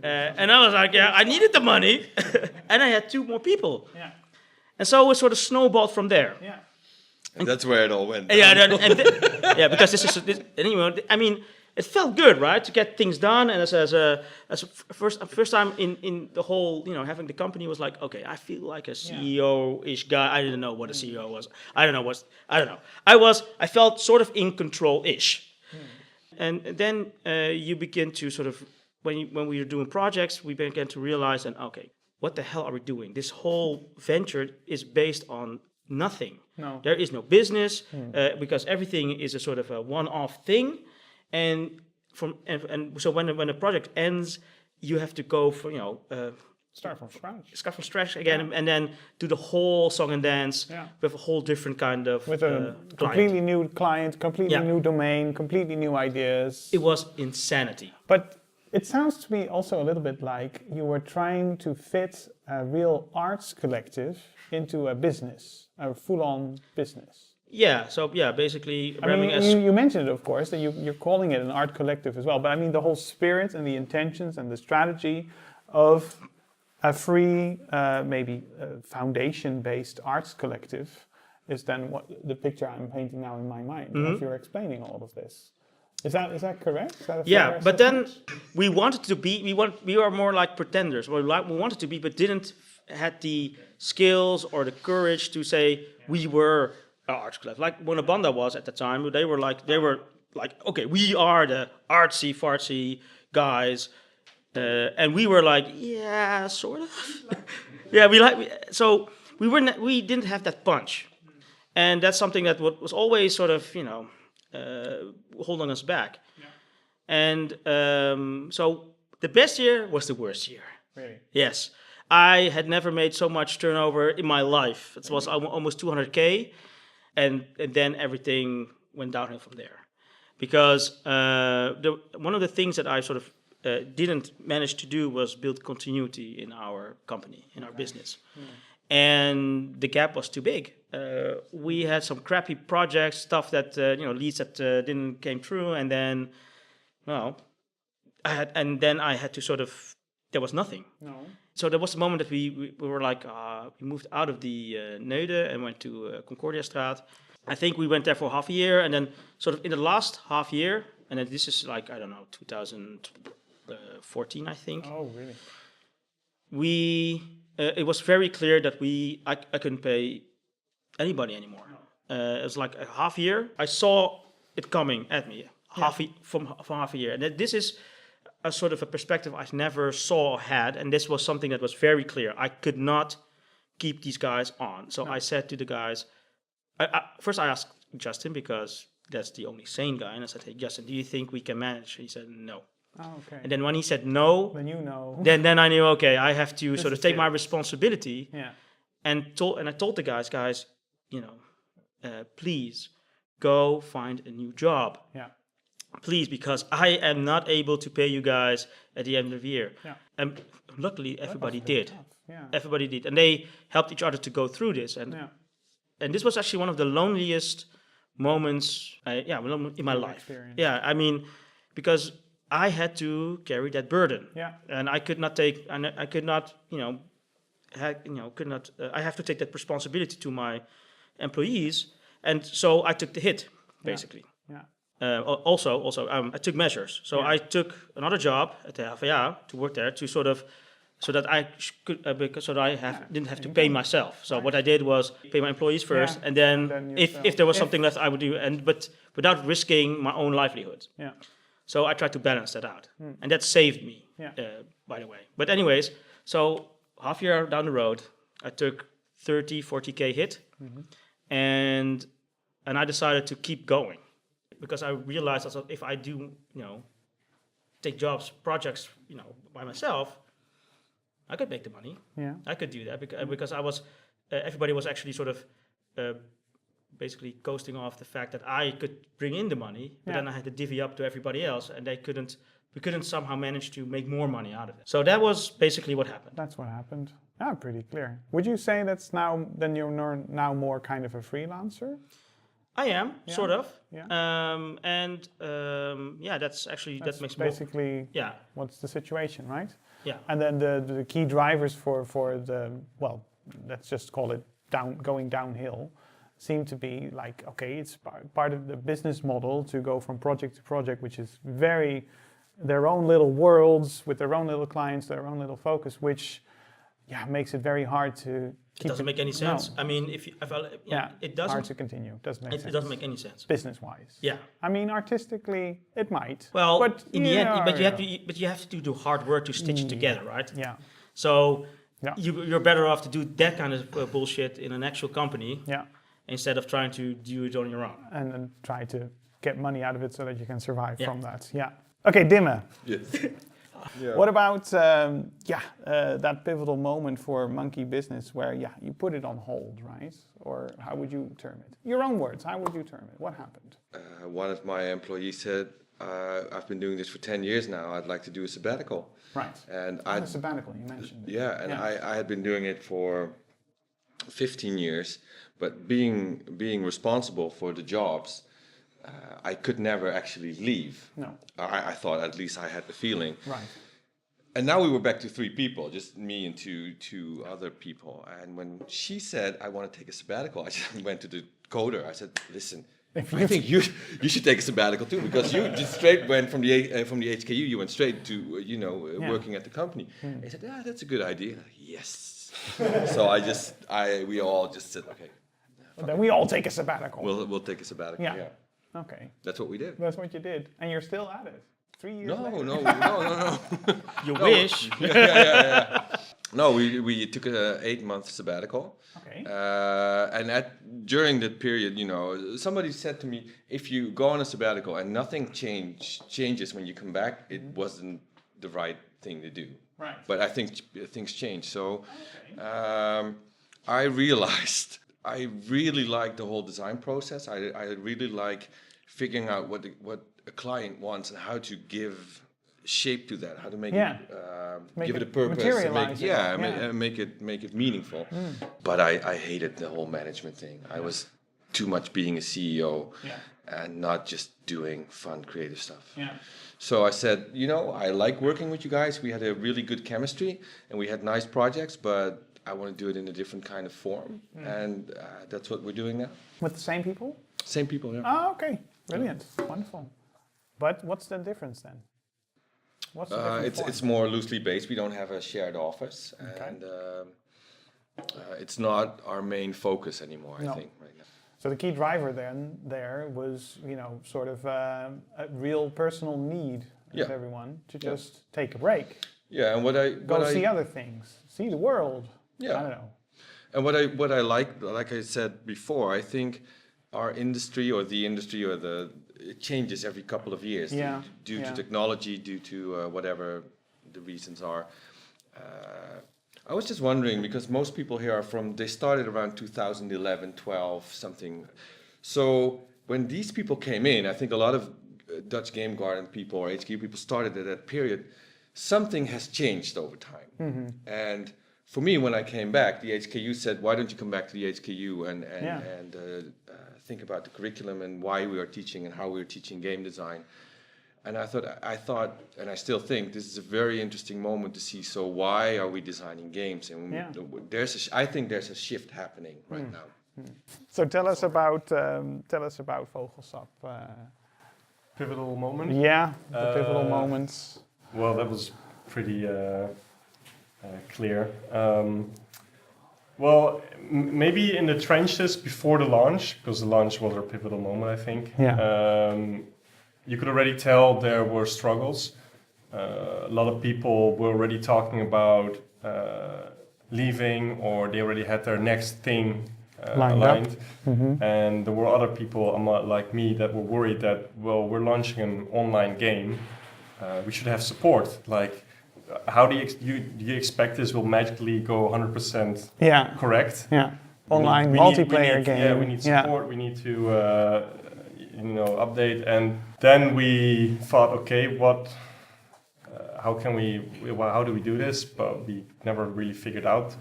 and I was like, yeah, I needed the money, and I had 2 more people, and so it was sort of snowballed from there. Yeah. And that's where it all went. Yeah, because anyway. I mean, it felt good, right, to get things done. And as a first time in the whole, having the company was like, okay, I feel like a CEO-ish guy. I didn't know what a CEO was. I don't know. I felt sort of in control-ish. And then you begin to sort of, when we were doing projects, we began to realize, okay, what the hell are we doing? This whole venture is based on nothing. No. There is no business because everything is a sort of a one-off thing. And so when a project ends, you have to go for Start from scratch again, and then do the whole song and dance with a whole different kind of with a completely new client, completely new domain, completely new ideas. It was insanity. But it sounds to me also a little bit like you were trying to fit a real arts collective into a business, a full-on business. Yeah, so basically... I mean, you mentioned it, of course, that you're calling it an art collective as well, but I mean the whole spirit and the intentions and the strategy of a free, maybe foundation-based arts collective is then what the picture I'm painting now in my mind as you're explaining all of this. Is that correct? Is that a fair but then assessment? we wanted to be, we were more like pretenders. We wanted to be, but didn't had the skills or the courage to say we were an arts collective. Like Bonabanda was at the time, they were like, okay, we are the artsy fartsy guys, and we were like, yeah, sort of. We didn't have that punch, and that's something that was always sort of holding us back. And so the best year was the worst year. Really? Yes. I had never made so much turnover in my life. It was almost 200K, and then everything went downhill from there. Because one of the things that I sort of didn't manage to do was build continuity in our company, in our business. And the gap was too big. We had some crappy projects, stuff that, leads that didn't came through, and then, I had to sort of, there was nothing. No. So there was a moment that we were like, we moved out of the Neude and went to Concordiastraat. I think we went there for half a year, and then sort of in the last half year, and then this is like, I don't know, 2014, I think. Oh, really? It was very clear that I couldn't pay anybody anymore. It was like a half year. I saw it coming at me from half a year. And this is a sort of a perspective I never saw or had. And this was something that was very clear. I could not keep these guys on. So I said to the guys, first I asked Justin, because that's the only sane guy. And I said, hey, Justin, do you think we can manage? He said, no. Oh, okay. And then when he said no, then you know. Then I knew, okay, I have to sort of take my responsibility. Yeah. And I told the guys, please go find a new job. Yeah. Please, because I am not able to pay you guys at the end of the year. Yeah. And luckily, everybody did. Yeah. Everybody did, and they helped each other to go through this. And this was actually one of the loneliest moments, in my life. Experience. Yeah, I mean, because I had to carry that burden. Yeah. And I could not take, and I could not, I have to take that responsibility to my employees, and so I took the hit, basically. Yeah. Also, I took measures. So I took another job at the HVA to work there to sort of, so that I could, didn't have to pay myself. So what I did was pay my employees first, and then if there was something left, I would do, but without risking my own livelihood. Yeah. So I tried to balance that out, and that saved me, by the way. But anyways, so half year down the road, I took 40K hit, and I decided to keep going. because I realized that if I do, take projects, by myself, I could make the money. Yeah. I could do that because I was, everybody was actually sort of basically coasting off the fact that I could bring in the money, but then I had to divvy up to everybody else, and we couldn't somehow manage to make more money out of it. So that was basically what happened. That's what happened. Pretty clear. Would you say then you're now more kind of a freelancer? I am, sort of. Yeah. That's actually, That's that makes basically more, what's the situation, right? Yeah. And then the key drivers for the, well, let's just call it going downhill, seem to be like, okay, it's part of the business model to go from project to project, which is very their own little worlds with their own little clients, their own little focus, which makes it very hard to keep it doesn't make any sense. No. I mean, it doesn't. Hard to continue. Doesn't make sense. It doesn't make any sense. Business-wise. Yeah. I mean, artistically, it might. Well, but in the end, you have to do the hard work to stitch it together, right? Yeah. So you're better off to do that kind of bullshit in an actual company. Yeah. Instead of trying to do it on your own. And then try to get money out of it so that you can survive from that. Yeah. Okay, Dimme. Yes. Yeah. What about that pivotal moment for MonkeyBizniz where you put it on hold, right? Or how would you term it? Your own words. How would you term it? What happened? One of my employees said, "I've been doing this for 10 years now. I'd like to do a sabbatical." Right. And a sabbatical, you mentioned. Yeah, and I had been doing it for 15 years, but being responsible for the jobs, I could never actually leave. No. I thought, at least I had the feeling. Right. And now we were back to 3 people, just me and two other people. And when she said, "I want to take a sabbatical," I just went to the coder. I said, "Listen, I think you should take a sabbatical too, because you just straight went from the HKU, you went straight to working at the company." He said, "Yeah, that's a good idea." Yes. So we all just said, "Okay, then we all take a sabbatical. we'll take a sabbatical." Yeah. Yeah. Okay. That's what we did. That's what you did, and you're still at it. 3 years later. No. You wish. Yeah. No, we took an 8-month sabbatical. Okay. And during that period, somebody said to me, if you go on a sabbatical and nothing changes when you come back, it wasn't the right thing to do. Right. But I think things change. So I realized I really like the whole design process. I really like figuring out what a client wants and how to give shape to that, how to make it, give it a purpose, materialize make it meaningful. But I hated the whole management thing. I was too much being a CEO and not just doing fun creative stuff. Yeah. So I said, I like working with you guys. We had a really good chemistry and we had nice projects, but I want to do it in a different kind of form. And that's what we're doing now. With the same people? Same people, yeah. Oh, okay. Brilliant. Wonderful. But what's the difference then? What's the difference? It's more loosely based. We don't have a shared office. Okay. And it's not our main focus anymore, I think, right now. So the key driver then there was, sort of a real personal need of everyone to just take a break. Yeah, and go see other things, see the world. Yeah. I don't know. And what I like I said before, I think our industry or it changes every couple of years due to technology, due to whatever the reasons are. I was just wondering, because most people here they started around 2011, 12, something. So when these people came in, I think a lot of Dutch Game Garden people or HQ people started at that period. Something has changed over time. Mm-hmm. And for me, when I came back, the HKU said, "Why don't you come back to the HKU and think about the curriculum and why we are teaching and how we are teaching game design?" And I thought, and I still think this is a very interesting moment to see. So why are we designing games? And I think there's a shift happening right now. So tell us about Vogelsap. Pivotal moment. Yeah, the pivotal moments. Well, that was pretty clear. Maybe in the trenches before the launch, because the launch was our pivotal moment, I think. Yeah. You could already tell there were struggles. A lot of people were already talking about leaving, or they already had their next thing aligned. And there were other people like me that were worried that, well, we're launching an online game, we should have support. Like, how do you expect this will magically go 100% correct? Yeah, online multiplayer game. Yeah, we need support. We need to update. And then we thought, okay, how do we do this? But we never really figured out.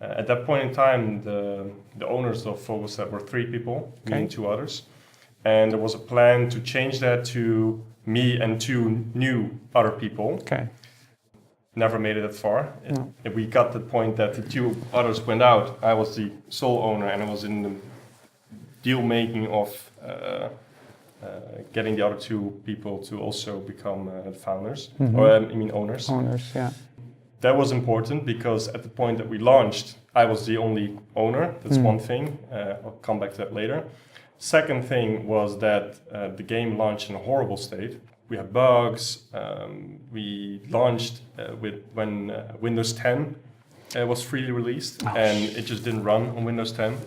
At that point in time, the owners of Vogelsap were 3 people, me and 2 others. And there was a plan to change that to me and 2 new other people. Okay. Never made it that far. We got the point that the 2 others went out. I was the sole owner, and I was in the deal making of getting the other 2 people to also become founders, or owners. Owners, yeah. That was important because at the point that we launched, I was the only owner. That's one thing. I'll come back to that later. Second thing was that the game launched in a horrible state. We had bugs. We launched when Windows 10 was freely released, and it just didn't run on Windows 10.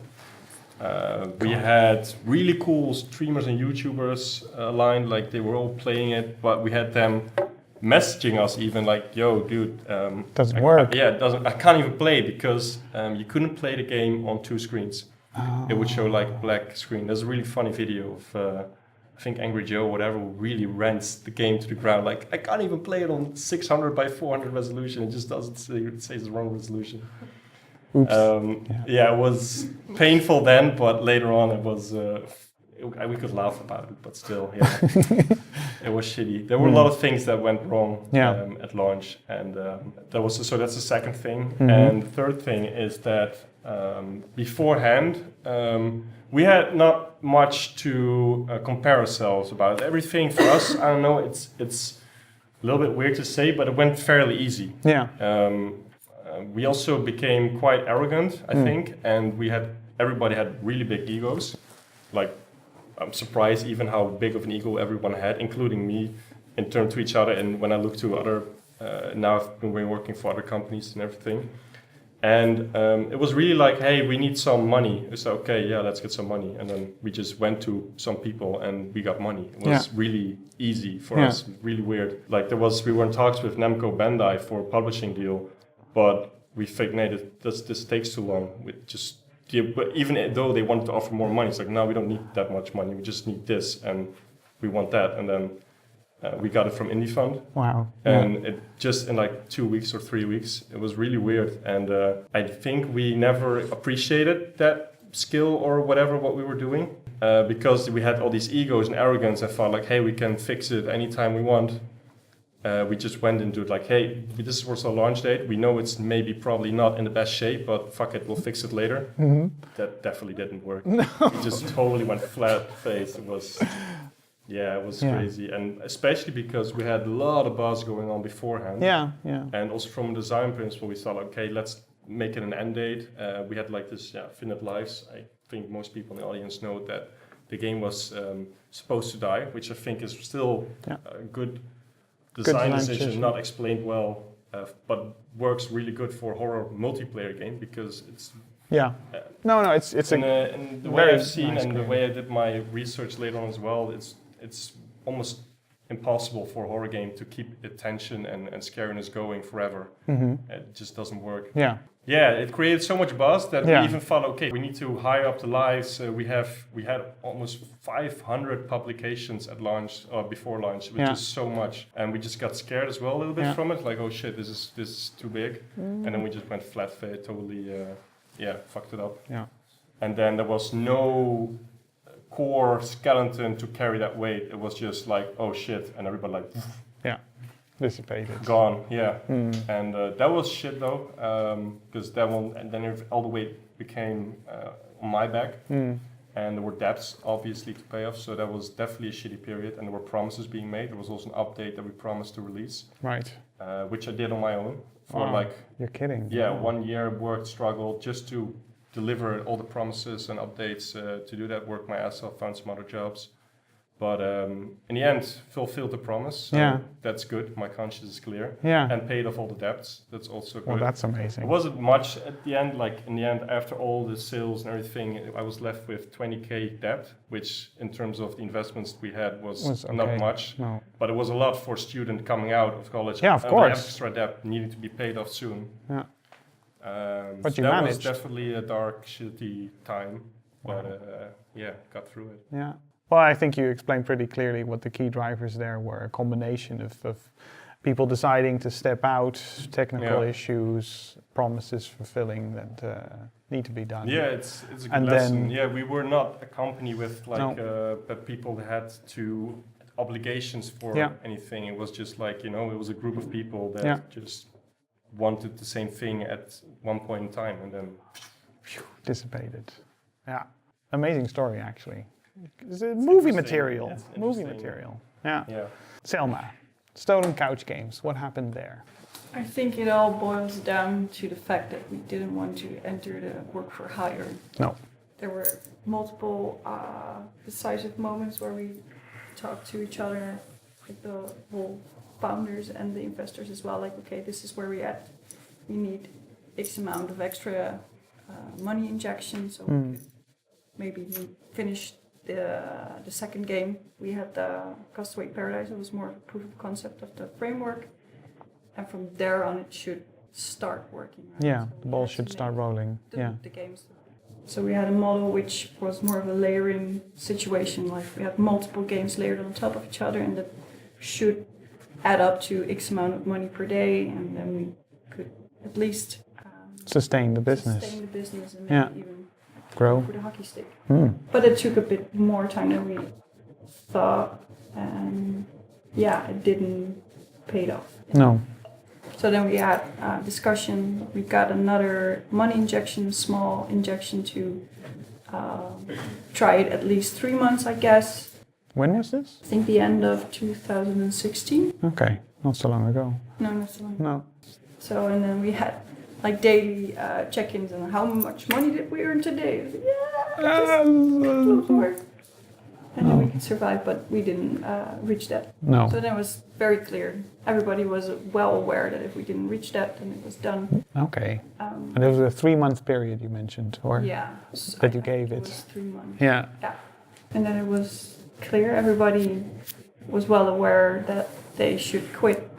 We had really cool streamers and YouTubers aligned, like they were all playing it, but we had them messaging us even like, "Yo, dude, doesn't work." It doesn't. I can't even play because you couldn't play the game on 2 screens. It would show like a black screen. There's a really funny video of I think Angry Joe, whatever, really rents the game to the ground. Like, I can't even play it on 600 by 400 resolution. It just doesn't say, it says the wrong resolution. Oops. It was painful then, but later on it was. We could laugh about it, but still, it was shitty. There were a lot of things that went wrong at launch, and that's the second thing. And the third thing is that beforehand we had not much to compare ourselves about. Everything for us, I don't know, it's a little bit weird to say, but it went fairly easy. Yeah. We also became quite arrogant, I think, and everybody had really big egos. Like, I'm surprised even how big of an ego everyone had, including me, in turn to each other. And when I look to other, now I've been working for other companies and everything. And it was really like, hey, we need some money. It's like, okay, yeah, let's get some money. And then we just went to some people and we got money. It was really easy for us, really weird. Like we were in talks with Namco Bandai for a publishing deal, but we figured, nah, this takes too long. But even though they wanted to offer more money, it's like, no, we don't need that much money. We just need this, and we want that. And then we got it from Indie Fund. Wow. And it just in like 2 weeks or 3 weeks, it was really weird. And I think we never appreciated that skill or whatever what we were doing because we had all these egos and arrogance. I thought like, hey, we can fix it anytime we want. We just went into it like, hey, this was our launch date. We know it's maybe probably not in the best shape, but fuck it, we'll fix it later. That definitely didn't work. No. We just totally went flat face. It was crazy. And especially because we had a lot of buzz going on beforehand. Yeah. And also from a design principle, we thought, okay, let's make it an end date. We had like this finite lives. I think most people in the audience know that the game was supposed to die, which I think is still a good design decision, not explained well, but works really good for a horror multiplayer game because it's it's in the way I've seen and the way I did my research later on as well. It's almost impossible for a horror game to keep attention and scariness going forever. It just doesn't work. It created so much buzz that we even thought, okay, we need to higher up the lives. We had almost 500 publications at launch or before launch, which is so much, and we just got scared as well a little bit from it. Like, oh shit, this is too big, and then we just went flat fate, totally, fucked it up. And then there was no core skeleton to carry that weight. It was just like, oh shit, and everybody like. Dissipated. Gone, and that was shit though, because that one, and then all the weight became on my back, and there were debts obviously to pay off, so that was definitely a shitty period, and there were promises being made. There was also an update that we promised to release, which I did on my own for You're kidding. 1 year worked, struggled just to deliver all the promises and updates. To do that, worked my ass off, found some other jobs. But in the end, fulfilled the promise. So that's good. My conscience is clear. Yeah. And paid off all the debts. That's also good. Well, that's amazing. It wasn't much at the end. Like in the end, after all the sales and everything, I was left with 20K debt, which in terms of the investments we had was okay. not much. No. But it was a lot for a student coming out of college. Yeah, of course. Extra debt needing to be paid off soon. Yeah. But so you that managed. was definitely a dark, shitty time. But got through it. Yeah. Well, I think you explained pretty clearly what the key drivers there were. A combination of people deciding to step out, technical issues, promises fulfilling that need to be done. Yeah, it's a good lesson. We were not a company with that people had to obligations for anything. It was just like, it was a group of people that just wanted the same thing at one point in time and then dissipated. Yeah. Amazing story, actually. It's a movie material. It's movie material. Yeah. Yeah. Selma, stolen couch games. What happened there? I think it all boils down to the fact that we didn't want to enter the work for hire. No. There were multiple decisive moments where we talked to each other, like the whole founders and the investors as well. Like, okay, this is where we're at. We need X amount of extra money injection, so we could maybe finish the second game. We had the Castaway Paradise. It was more of a proof of concept of the framework, and from there on it should start working. Right? Yeah, so the ball should start rolling. The games. So we had a model which was more of a layering situation. Like we had multiple games layered on top of each other, and that should add up to X amount of money per day, and then we could at least sustain the business. And maybe even grow for the hockey stick. But it took a bit more time than we thought, and it didn't pay off. No. So then we had a discussion. We got another money injection, small injection to try it at least 3 months, I guess. When was this? I think the end of 2016. Okay, not so long ago. No, not so long. No. So, and then we had like daily check-ins on how much money did we earn today. And then we could survive, but we didn't reach that. No. So then it was very clear. Everybody was well aware that if we didn't reach that, then it was done. Okay. And there was a 3-month period you mentioned, or that you gave it. It was 3 months. Yeah. And then it was clear. Everybody was well aware that they should quit.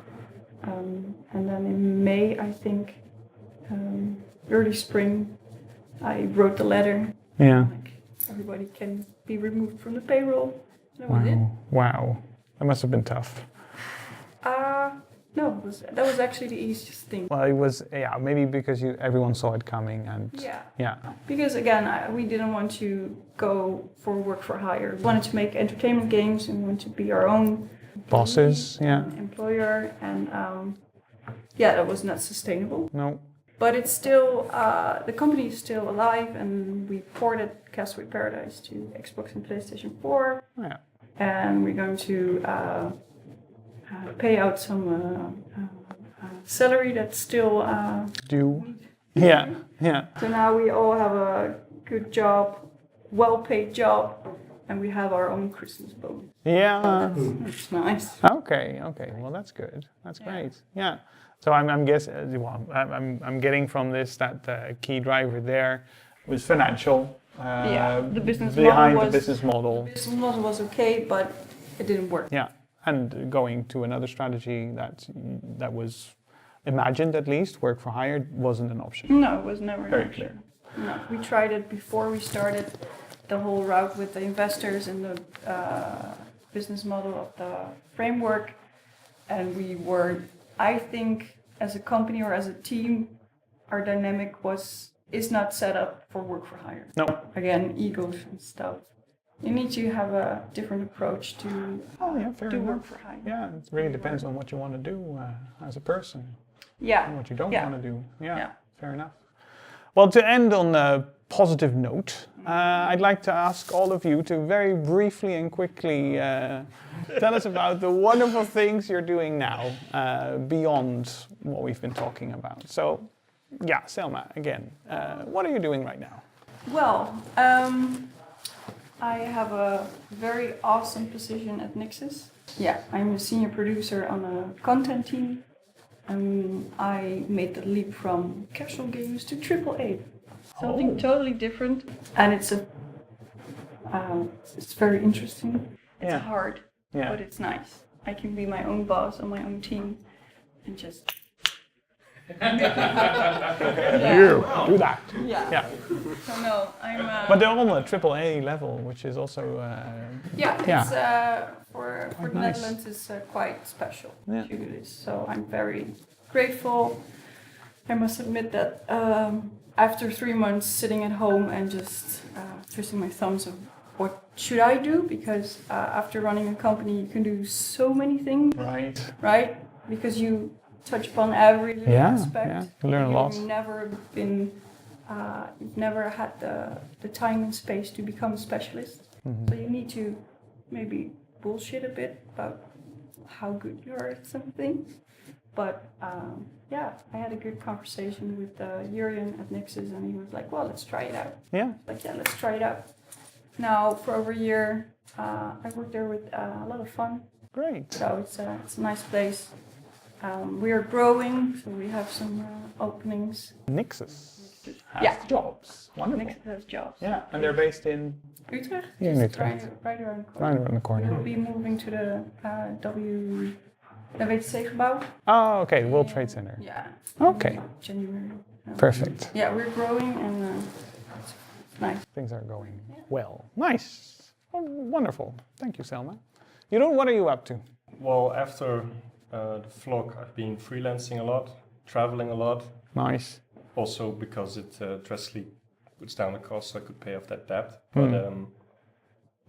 And then in May, I think, early spring, I wrote the letter. Yeah. Like, everybody can be removed from the payroll. That was it. Wow. That must have been tough. No, that was actually the easiest thing. Well, it was, maybe because everyone saw it coming and... Yeah. Because again, we didn't want to go for work for hire. We wanted to make entertainment games and we wanted to be our own bosses, employer, and that was not sustainable. No. But it's still, the company is still alive, and we ported Castaway Paradise to Xbox and PlayStation 4. Yeah. And we're going to pay out some salary that's still due. Yeah. So now we all have a good job, well-paid job, and we have our own Christmas bonus. Yeah. That's nice. Okay. Well, that's good. That's great. Yeah. So I'm guessing. Well, I'm getting from this that the key driver there was financial. The business behind model the business model. The business model was okay, but it didn't work. Yeah, and going to another strategy that was imagined, at least work for hire, wasn't an option. No, it was never Very an option. clear. No, we tried it before we started the whole route with the investors and the business model of the framework, and we were, I think, as a company or as a team, our dynamic is not set up for work for hire. No. Again, egos and stuff. You need to have a different approach to do work for hire. Yeah, it really depends on what you want to do as a person. Yeah. And what you don't want to do. Yeah, fair enough. Well, to end on a positive note, I'd like to ask all of you to very briefly and quickly tell us about the wonderful things you're doing now beyond what we've been talking about. So, Selma, again, what are you doing right now? Well, I have a very awesome position at Nixus. Yeah, I'm a senior producer on a content team. I made the leap from casual games to AAA. Something totally different. And it's very interesting. It's hard, but it's nice. I can be my own boss on my own team and just... You do that. Yeah. So no, I'm... But they're on a AAA level, which is also... It's for the nice. Netherlands is quite special to do this. So I'm very grateful. I must admit that after 3 months sitting at home and just twisting my thumbs of what should I do, because after running a company you can do so many things. Right? Because you touch upon every little aspect. Yeah, you learn a lot. You've never had the time and space to become a specialist. Mm-hmm. So you need to maybe bullshit a bit about how good you are at something. But I had a good conversation with Jeroen at Nixus, and he was like, well, let's try it out. Let's try it out. Now, for over a year, I worked there with a lot of fun. Great. So it's a nice place. We are growing, so we have some openings. Nixus has jobs. Wonderful. Nixus has jobs. Yeah, and they're based in Utrecht? Here in Utrecht. Right around the corner. Right around the corner. We'll be moving to the WTC-gebouw. Oh, okay, World Trade Center. Yeah. Okay. January. Perfect. Yeah, we're growing and it's nice. Things are going well. Nice. Oh, wonderful. Thank you, Selma. Jeroen, what are you up to? Well, after the vlog, I've been freelancing a lot, traveling a lot. Nice. Also because it drastically puts down the cost, so I could pay off that debt. But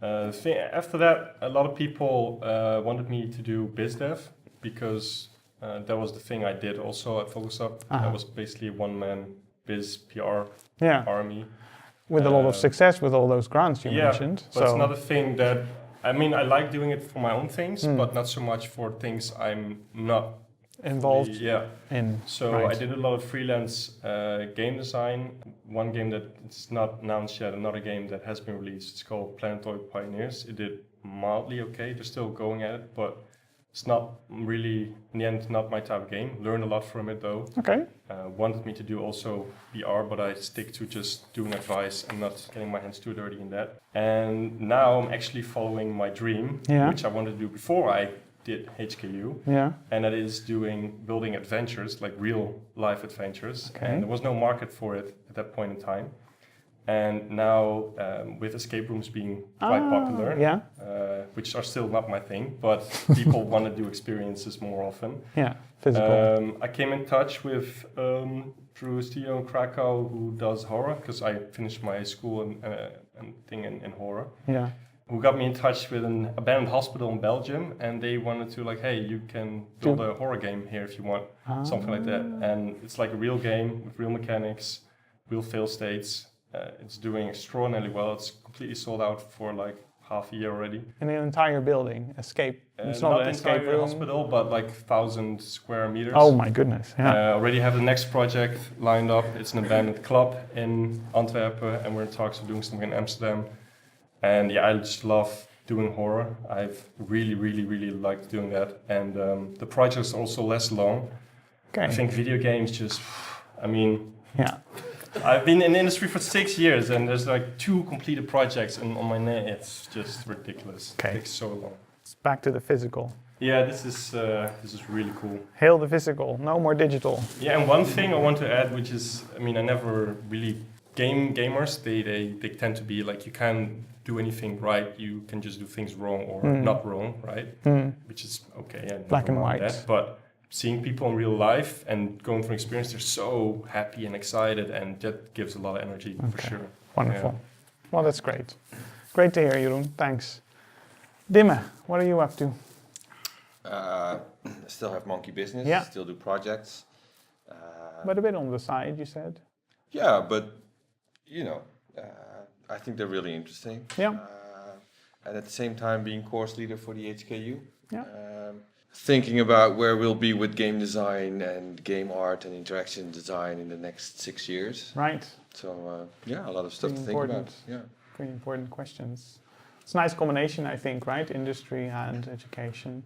after that, a lot of people wanted me to do biz dev, because that was the thing I did also at Vogelsap. I was basically a one-man biz PR army. With a lot of success with all those grants you mentioned. But it's not a thing that, I mean, I like doing it for my own things, but not so much for things I'm not involved in. So I did a lot of freelance game design. One game that it's not announced yet, another game that has been released, it's called Planetary Pioneers. It did mildly okay, they're still going at it, but it's not really, in the end, not my type of game. Learned a lot from it though. Okay. Wanted me to do also PR, but I stick to just doing advice and not getting my hands too dirty in that. And now I'm actually following my dream, which I wanted to do before I did HKU. And that is building adventures, like real life adventures. And there was no market for it at that point in time. And now with escape rooms being quite popular, which are still not my thing, but people want to do experiences more often. Physical. I came in touch with Drew Studio in Krakow, who does horror, because I finished my school and thing in horror. Who got me in touch with an abandoned hospital in Belgium, and they wanted to like, hey, you can build a horror game here if you want, something like that. And it's like a real game with real mechanics, real fail states. It's doing extraordinarily well. It's completely sold out for like half a year already. In an entire building, escape. It's not an an escape entire room. hospital, but like 1,000 square meters. Oh my goodness! Already have the next project lined up. It's an abandoned club in Antwerp, and we're in talks of doing something in Amsterdam. And I just love doing horror. I've really liked doing that. And the project's also less long. I think video games just, I've been in the industry for 6 years, and there's like 2 completed projects on my net. It's just ridiculous. It takes so long. It's back to the physical. Yeah, this is really cool. Hail the physical, no more digital. Yeah, and one thing I want to add, which is, I never really gamers. They tend to be like, you can't do anything right. You can just do things wrong or not wrong, right? Which is okay. Black and white. That, but seeing people in real life and going through an experience, they're so happy and excited, and that gives a lot of energy for sure. Wonderful. Well, that's great. Great to hear, Jeroen. Thanks. Dimme, what are you up to? Still have MonkeyBizniz, still do projects. But a bit on the side, you said? Yeah, but, I think they're really interesting. And at the same time being course leader for the HKU. Thinking about where we'll be with game design and game art and interaction design in the next 6 years. Right. So, a lot of stuff to think about. pretty important questions. It's a nice combination, I think, right? Industry and education.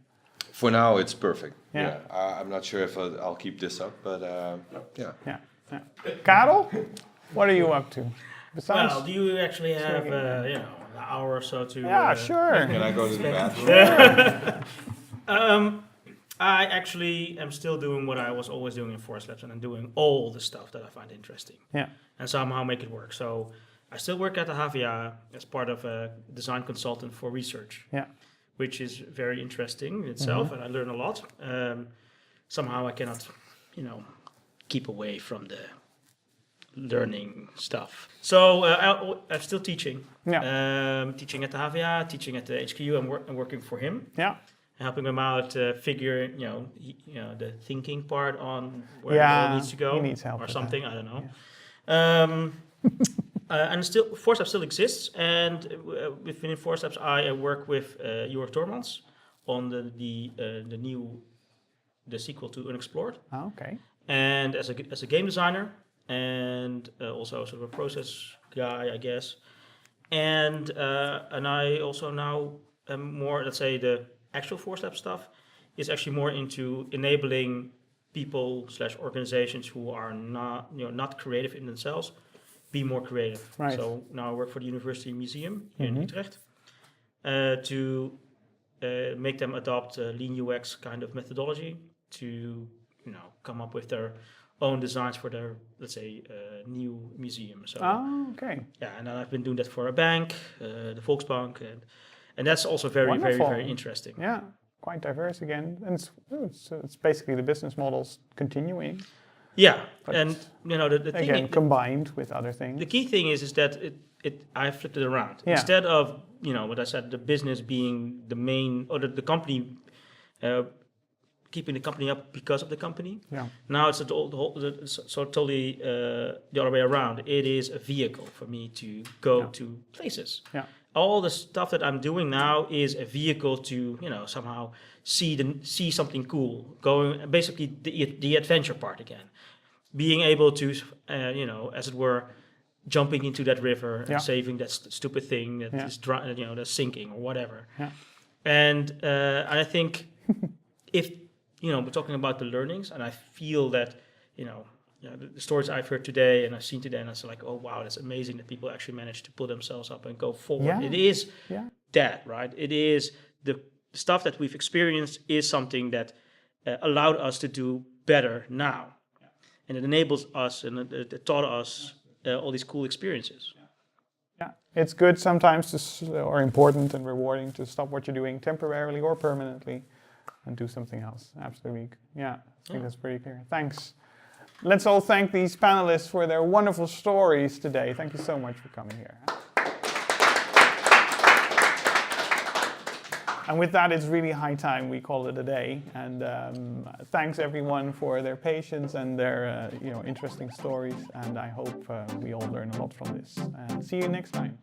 For now, it's perfect. Yeah. I'm not sure if I'll keep this up, but yeah. Yeah. Karel, what are you up to? Besides, Well, do you actually have, an hour or so to... yeah, sure. Can I go to the bathroom? I actually am still doing what I was always doing in FourceLabs, and I'm doing all the stuff that I find interesting. Yeah. And somehow make it work. So I still work at the HVA as part of a design consultant for research. Yeah. Which is very interesting in itself, and I learn a lot. Somehow I cannot, keep away from the learning stuff. So I'm still teaching. Yeah. Teaching at the HVA, teaching at the HQ. I'm working for him. Yeah. Helping him out figure, the thinking part on where it all needs to go, he needs help or with something. that. I don't know. And still, FourceLabs still exists, and within FourceLabs, I work with Jorg Tormans on the sequel to Unexplored, Okay. and as a game designer, and also sort of a process guy, I guess, and I also now am more, let's say, the actual FourceLabs stuff is actually more into enabling people / organizations who are not creative in themselves be more creative. Right. So now I work for the University Museum here in Utrecht to make them adopt a lean UX kind of methodology to come up with their own designs for their, let's say, new museum. So Okay. yeah, and I've been doing that for a bank, the Volksbank, and that's also very, Wonderful. very, very interesting. Yeah. Quite diverse again, and it's basically the business models continuing. Yeah, But and the thing Again, combined with other things. the key thing is that I flipped it around. Yeah. Instead of what I said, the business being the main, or the company keeping the company up because of the company. Yeah. Now it's totally the other way around. It is a vehicle for me to go to places. Yeah. All the stuff that I'm doing now is a vehicle to somehow see something cool. Going basically the adventure part again. Being able to as it were, jumping into that river and saving that stupid thing that is that's sinking or whatever. Yeah. And I think if we're talking about the learnings, and I feel that the stories I've heard today and I've seen today, and I was like, oh wow, that's amazing that people actually manage to pull themselves up and go forward. Yeah. It is Yeah. right? It is the stuff that we've experienced is something that allowed us to do better now, and it enables us and it taught us all these cool experiences. Yeah, it's good sometimes or important and rewarding to stop what you're doing temporarily or permanently and do something else. Absolutely. Yeah, I think that's pretty clear. Thanks. Let's all thank these panelists for their wonderful stories today. Thank you so much for coming here. And with that, it's really high time we call it a day. And thanks everyone for their patience and their interesting stories. And I hope we all learn a lot from this. And see you next time.